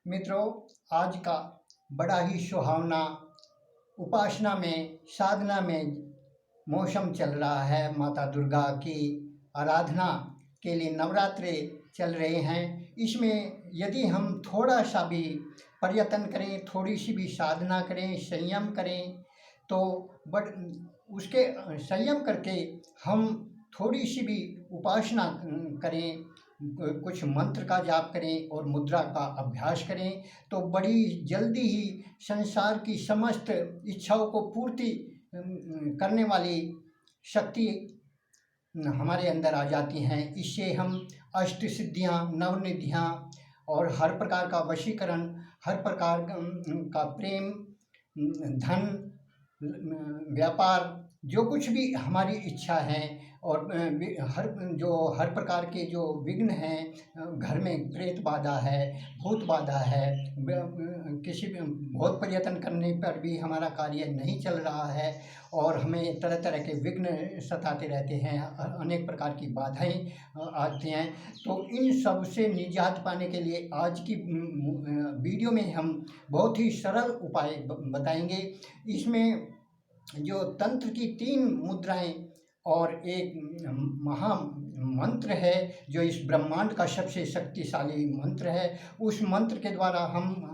मित्रों, आज का बड़ा ही सुहावना उपासना में, साधना में मौसम चल रहा है। माता दुर्गा की आराधना के लिए नवरात्रे चल रहे हैं। इसमें यदि हम थोड़ा सा भी प्रयत्न करें, थोड़ी सी भी साधना करें, संयम करें, तो बट उसके संयम करके हम थोड़ी सी भी उपासना करें, कुछ मंत्र का जाप करें और मुद्रा का अभ्यास करें, तो बड़ी जल्दी ही संसार की समस्त इच्छाओं को पूर्ति करने वाली शक्ति हमारे अंदर आ जाती हैं। इससे हम अष्ट सिद्धियाँ, नवनिधियाँ और हर प्रकार का वशीकरण, हर प्रकार का प्रेम, धन, व्यापार, जो कुछ भी हमारी इच्छा है, और हर प्रकार के जो विघ्न हैं, घर में प्रेत बाधा है, भूत बाधा है, किसी भी बहुत प्रयत्न करने पर भी हमारा कार्य नहीं चल रहा है और हमें तरह तरह के विघ्न सताते रहते हैं, अनेक प्रकार की बाधाएं आती हैं। तो इन सब से निजात पाने के लिए आज की वीडियो में हम बहुत ही सरल उपाय बताएंगे। इसमें जो तंत्र की 3 मुद्राएं और एक महा मंत्र है, जो इस ब्रह्मांड का सबसे शक्तिशाली मंत्र है। उस मंत्र के द्वारा हम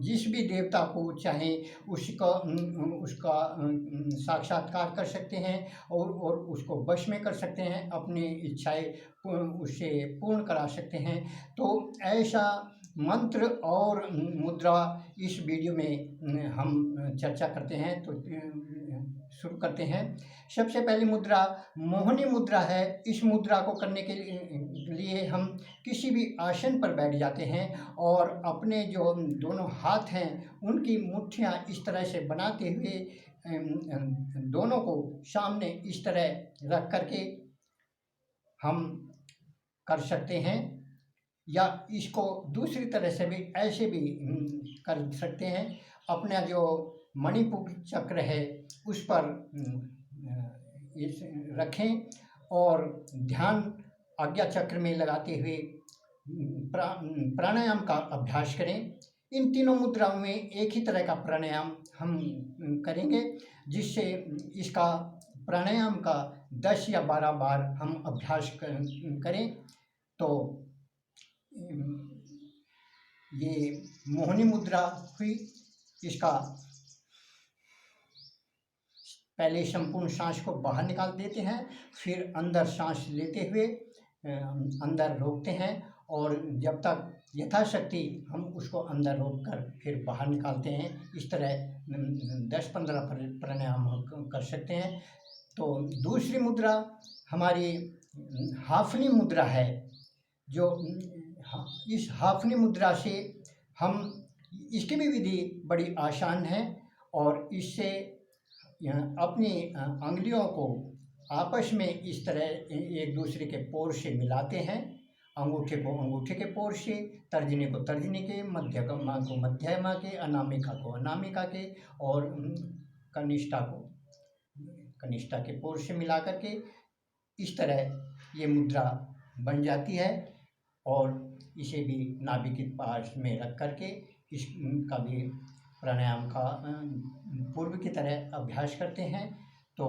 जिस भी देवता को चाहें उसका साक्षात्कार कर सकते हैं और उसको वश में कर सकते हैं, अपनी इच्छाएं उससे पूर्ण करा सकते हैं। तो ऐसा मंत्र और मुद्रा इस वीडियो में हम चर्चा करते हैं। तो शुरू करते हैं। सबसे पहली मुद्रा मोहिनी मुद्रा है। इस मुद्रा को करने के लिए हम किसी भी आसन पर बैठ जाते हैं और अपने जो दोनों हाथ हैं उनकी मुट्ठियाँ इस तरह से बनाते हुए दोनों को सामने इस तरह रख करके हम कर सकते हैं, या इसको दूसरी तरह से भी ऐसे भी कर सकते हैं। अपना जो मणिपुर चक्र है उस पर इस रखें और ध्यान आज्ञा चक्र में लगाते हुए प्राणायाम का अभ्यास करें। इन तीनों मुद्राओं में एक ही तरह का प्राणायाम हम करेंगे, जिससे इसका प्राणायाम का 10 या 12 बार हम अभ्यास करें। तो ये मोहिनी मुद्रा हुई। इसका पहले संपूर्ण सांस को बाहर निकाल देते हैं, फिर अंदर सांस लेते हुए अंदर रोकते हैं और जब तक यथाशक्ति हम उसको अंदर रोक कर फिर बाहर निकालते हैं। इस तरह 10-15 प्राणायाम हम कर सकते हैं। तो दूसरी मुद्रा हमारी हाफनी मुद्रा है। जो इस हाफनी मुद्रा से हम, इसकी भी विधि बड़ी आसान है और इससे अपनी अंगुलियों को आपस में इस तरह एक दूसरे के पोर से मिलाते हैं। अंगूठे को अंगूठे के पोर से, तर्जनी को तर्जनी के, मध्यमा को मध्यमा के, अनामिका को अनामिका के और कनिष्ठा को कनिष्ठा के पोर से मिला करके इस तरह ये मुद्रा बन जाती है। और इसे भी नाभि के पास में रख करके इसका भी प्राणायाम का पूर्व की तरह अभ्यास करते हैं। तो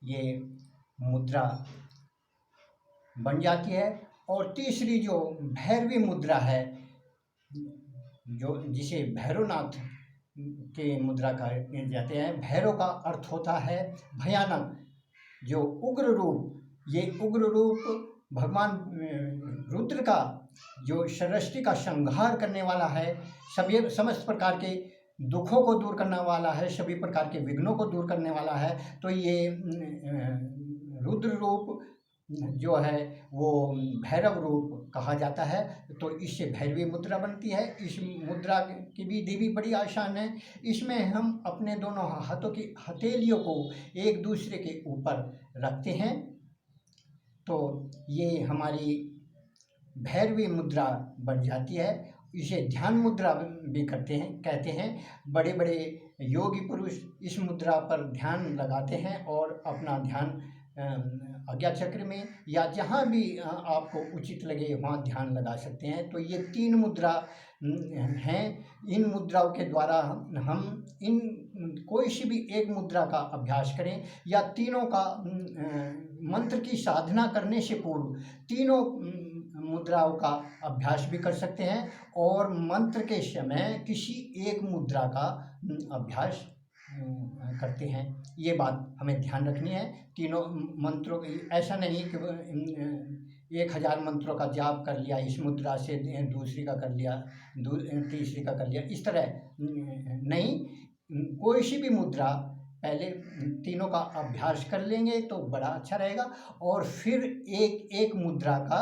ये मुद्रा बन जाती है। और तीसरी जो भैरवी मुद्रा है, जो जिसे भैरवनाथ के मुद्रा कहे जाते हैं। भैरव का अर्थ होता है भयानक, जो उग्र रूप। ये उग्र रूप भगवान रुद्र का जो सृष्टि का संहार करने वाला है, सभी समस्त प्रकार के दुखों को दूर करने वाला है, सभी प्रकार के विघ्नों को दूर करने वाला है। तो ये रुद्र रूप जो है वो भैरव रूप कहा जाता है। तो इससे भैरवी मुद्रा बनती है। इस मुद्रा की विधि भी बड़ी आसान है। इसमें हम अपने दोनों हाथों की हथेलियों को एक दूसरे के ऊपर रखते हैं। तो ये हमारी भैरवी मुद्रा बन जाती है। इसे ध्यान मुद्रा भी कहते हैं। बड़े बड़े योगी पुरुष इस मुद्रा पर ध्यान लगाते हैं और अपना ध्यान आज्ञा चक्र में, या जहाँ भी आपको उचित लगे वहाँ ध्यान लगा सकते हैं। तो ये 3 मुद्रा हैं। इन मुद्राओं के द्वारा हम इन कोई सी भी एक मुद्रा का अभ्यास करें, या तीनों का मंत्र की साधना करने से पूर्व तीनों मुद्राओं का अभ्यास भी कर सकते हैं, और मंत्र के समय किसी एक मुद्रा का अभ्यास करते हैं। ये बात हमें ध्यान रखनी है। तीनों मंत्रों, ऐसा नहीं कि 1000 मंत्रों का जाप कर लिया इस मुद्रा से, दूसरी का कर लिया, तीसरी का कर लिया, इस तरह नहीं। कोई सी भी मुद्रा पहले तीनों का अभ्यास कर लेंगे तो बड़ा अच्छा रहेगा, और फिर एक एक मुद्रा का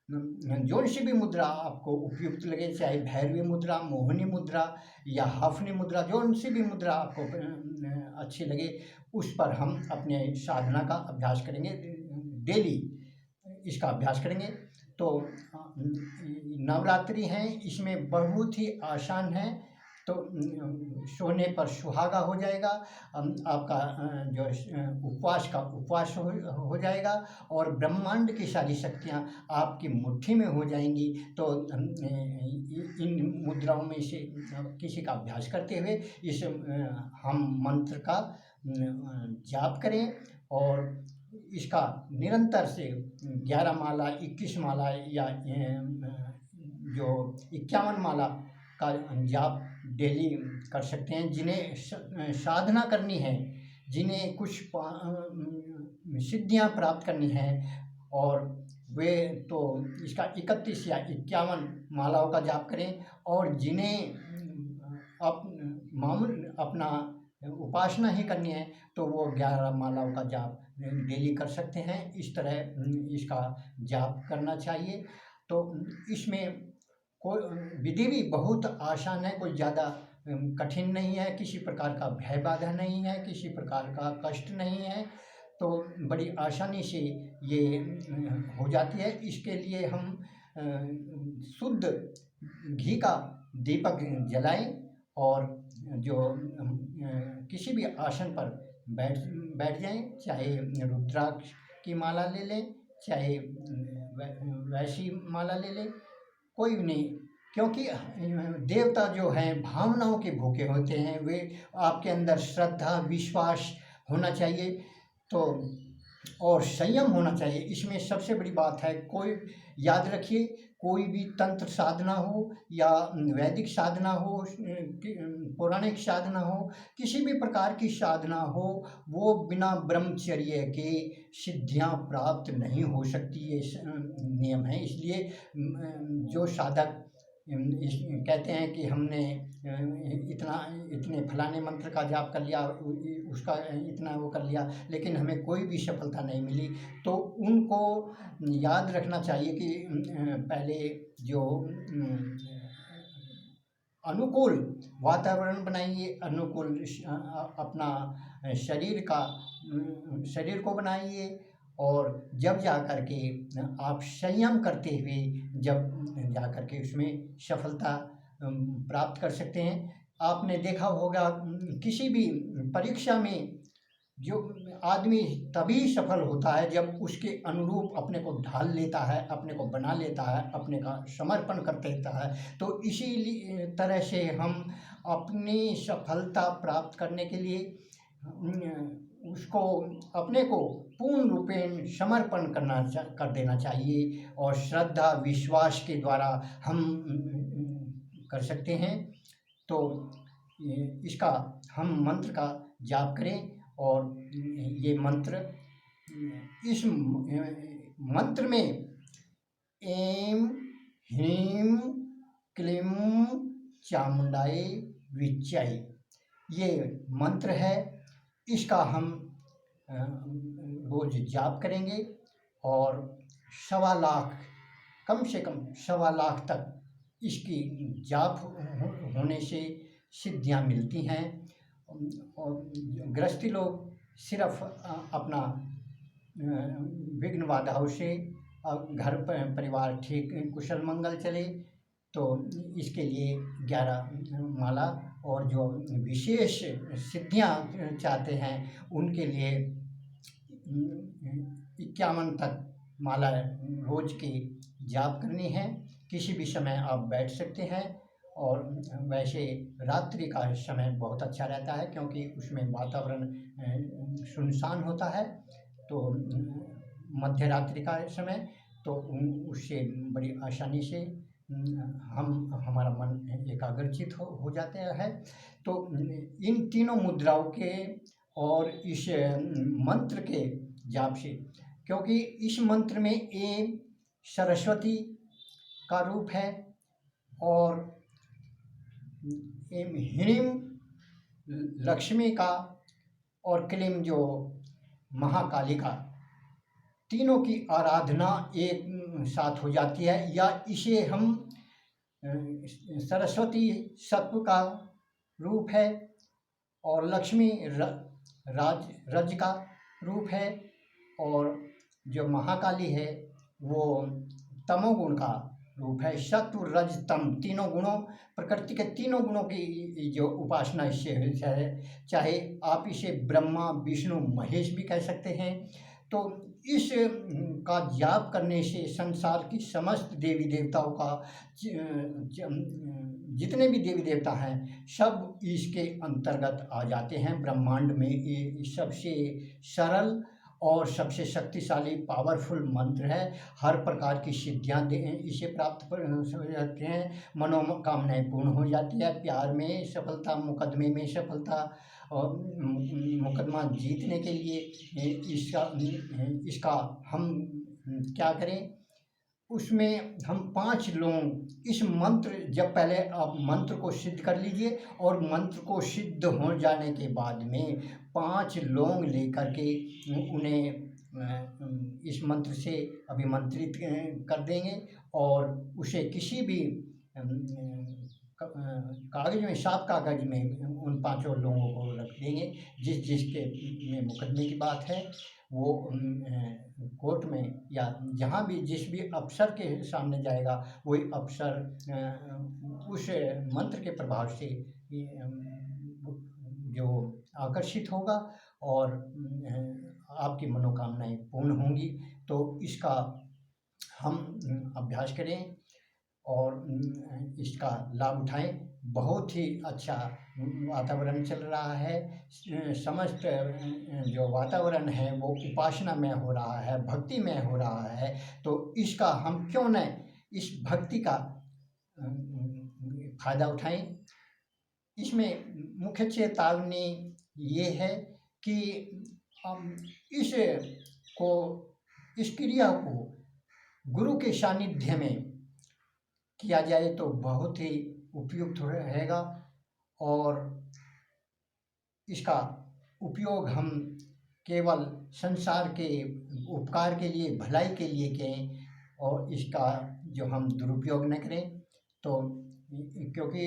जो सी भी मुद्रा आपको उपयुक्त लगे, चाहे भैरवी मुद्रा, मोहिनी मुद्रा या हाफनी मुद्रा, जो सी भी मुद्रा आपको अच्छी लगे, उस पर हम अपने साधना का अभ्यास करेंगे। डेली इसका अभ्यास करेंगे। तो नवरात्रि हैं, इसमें बहुत ही आसान है। तो सोने पर सुहागा हो जाएगा, आपका जो उपवास का उपवास हो जाएगा, और ब्रह्मांड की सारी शक्तियाँ आपकी मुट्ठी में हो जाएंगी। तो इन मुद्राओं में से किसी का अभ्यास करते हुए इस हम मंत्र का जाप करें, और इसका निरंतर से 11 माला, 21 माला या जो 51 माला का जाप डेली कर सकते हैं। जिन्हें साधना करनी है, जिन्हें कुछ सिद्धियां प्राप्त करनी है, और वे तो इसका 31 या 51 मालाओं का जाप करें। और जिन्हें मामूल अपना उपासना ही करनी है, तो वो 11 मालाओं का जाप डेली कर सकते हैं। इस तरह इसका जाप करना चाहिए। तो इसमें कोई विधि भी बहुत आसान है, कोई ज़्यादा कठिन नहीं है, किसी प्रकार का भय बाधा नहीं है, किसी प्रकार का कष्ट नहीं है। तो बड़ी आसानी से ये हो जाती है। इसके लिए हम शुद्ध घी का दीपक जलाएं, और जो किसी भी आसन पर बैठ जाएं, चाहे रुद्राक्ष की माला ले लें, चाहे वैसी माला ले लें, कोई नहीं। क्योंकि देवता जो हैं भावनाओं के भूखे होते हैं, वे आपके अंदर श्रद्धा विश्वास होना चाहिए, तो और संयम होना चाहिए। इसमें सबसे बड़ी बात है, कोई याद रखिए, कोई भी तंत्र साधना हो या वैदिक साधना हो, पौराणिक साधना हो, किसी भी प्रकार की साधना हो, वो बिना ब्रह्मचर्य के सिद्धियां प्राप्त नहीं हो सकती। ये नियम है। इसलिए जो साधक कहते हैं कि हमने इतने फलाने मंत्र का जाप कर लिया, उसका इतना वो कर लिया, लेकिन हमें कोई भी सफलता नहीं मिली, तो उनको याद रखना चाहिए कि पहले जो अनुकूल वातावरण बनाइए, अनुकूल अपना शरीर को बनाइए, और जब जा कर के आप संयम करते हुए जब जा कर के उसमें सफलता प्राप्त कर सकते हैं। आपने देखा होगा किसी भी परीक्षा में जो आदमी तभी सफल होता है जब उसके अनुरूप अपने को ढाल लेता है, अपने को बना लेता है, अपने का समर्पण कर देता है। तो इसी तरह से हम अपनी सफलता प्राप्त करने के लिए उसको अपने को पूर्ण रूपेण समर्पण कर देना चाहिए, और श्रद्धा विश्वास के द्वारा हम कर सकते हैं। तो इसका हम मंत्र का जाप करें, और ये मंत्र, इस मंत्र में ऐं ह्रीं क्लीं चामुंडाय विच्चाय ये मंत्र है। इसका हम रोज जाप करेंगे, और 1.25 लाख, कम से कम 1.25 लाख तक इसकी जाप होने से सिद्धियां मिलती हैं। और गृहस्थी लोग सिर्फ अपना विघ्न बाधाओं से घर परिवार ठीक कुशल मंगल चले, तो इसके लिए 11 माला, और जो विशेष सिद्धियां चाहते हैं उनके लिए 51 तक माला रोज की जाप करनी है। किसी भी समय आप बैठ सकते हैं, और वैसे रात्रि का समय बहुत अच्छा रहता है, क्योंकि उसमें वातावरण सुनसान होता है। तो मध्य रात्रि का समय तो उससे बड़ी आसानी से हमारा मन एकाग्रचित हो जाता है। तो इन तीनों मुद्राओं के और इस मंत्र के जाप से, क्योंकि इस मंत्र में सरस्वती का रूप है, और ह्रीं लक्ष्मी का, और क्लीं जो महाकाली का, तीनों की आराधना एक साथ हो जाती है। या इसे हम सरस्वती सत्व का रूप है, और लक्ष्मी रज का रूप है, और जो महाकाली है वो तमोगुण का रूप है। सत्व रज तम तीनों गुणों, प्रकृति के तीनों गुणों की जो उपासना इससे है। चाहे आप इसे ब्रह्मा विष्णु महेश भी कह सकते हैं। तो इस का जाप करने से संसार की समस्त देवी देवताओं का, जितने भी देवी देवता हैं सब इसके अंतर्गत आ जाते हैं। ब्रह्मांड में ये सबसे सरल और सबसे शक्तिशाली पावरफुल मंत्र है। हर प्रकार की सिद्धियाँ इसे प्राप्त हो जाते हैं। मनोकामनाएं पूर्ण हो जाती है। प्यार में सफलता, मुकदमे में सफलता, और मुकदमा जीतने के लिए इसका हम क्या करें, उसमें हम 5 लोग इस मंत्र, जब पहले आप मंत्र को सिद्ध कर लीजिए, और मंत्र को सिद्ध हो जाने के बाद में 5 लोग लेकर के उन्हें इस मंत्र से अभिमंत्रित कर देंगे, और उसे किसी भी कागज में, साफ कागज में उन 5 लोगों को रख देंगे। जिसके में मुकदमे की बात है, वो कोर्ट में या जहाँ भी जिस भी अफसर के सामने जाएगा, वही अफसर उस मंत्र के प्रभाव से जो आकर्षित होगा, और आपकी मनोकामनाएं पूर्ण होंगी। तो इसका हम अभ्यास करें और इसका लाभ उठाएं। बहुत ही अच्छा वातावरण चल रहा है। समस्त जो वातावरण है वो उपासना में हो रहा है, भक्ति में हो रहा है। तो इसका हम क्यों न इस भक्ति का फायदा उठाएं। इसमें मुख्य चेतावनी ये है कि इस क्रिया को गुरु के सानिध्य में किया जाए तो बहुत ही उपयुक्त रहेगा, और इसका उपयोग हम केवल संसार के उपकार के लिए, भलाई के लिए करें, और इसका जो हम दुरुपयोग न करें। तो क्योंकि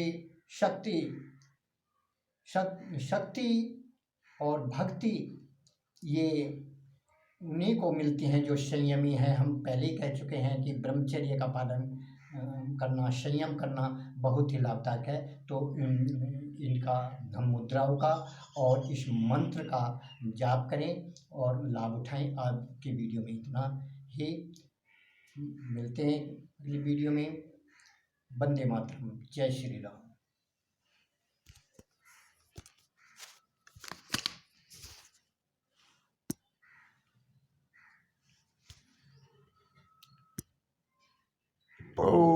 शक्ति और भक्ति ये उन्हीं को मिलती हैं जो संयमी हैं। हम पहले ही कह चुके हैं कि ब्रह्मचर्य का पालन करना, संयम करना बहुत ही लाभदायक है। तो इनका हम मुद्राओं का और इस मंत्र का जाप करें और लाभ उठाएं। आज की वीडियो में इतना ही, मिलते हैं अगली वीडियो में। वंदे मातरम। जय श्री राम। Oh.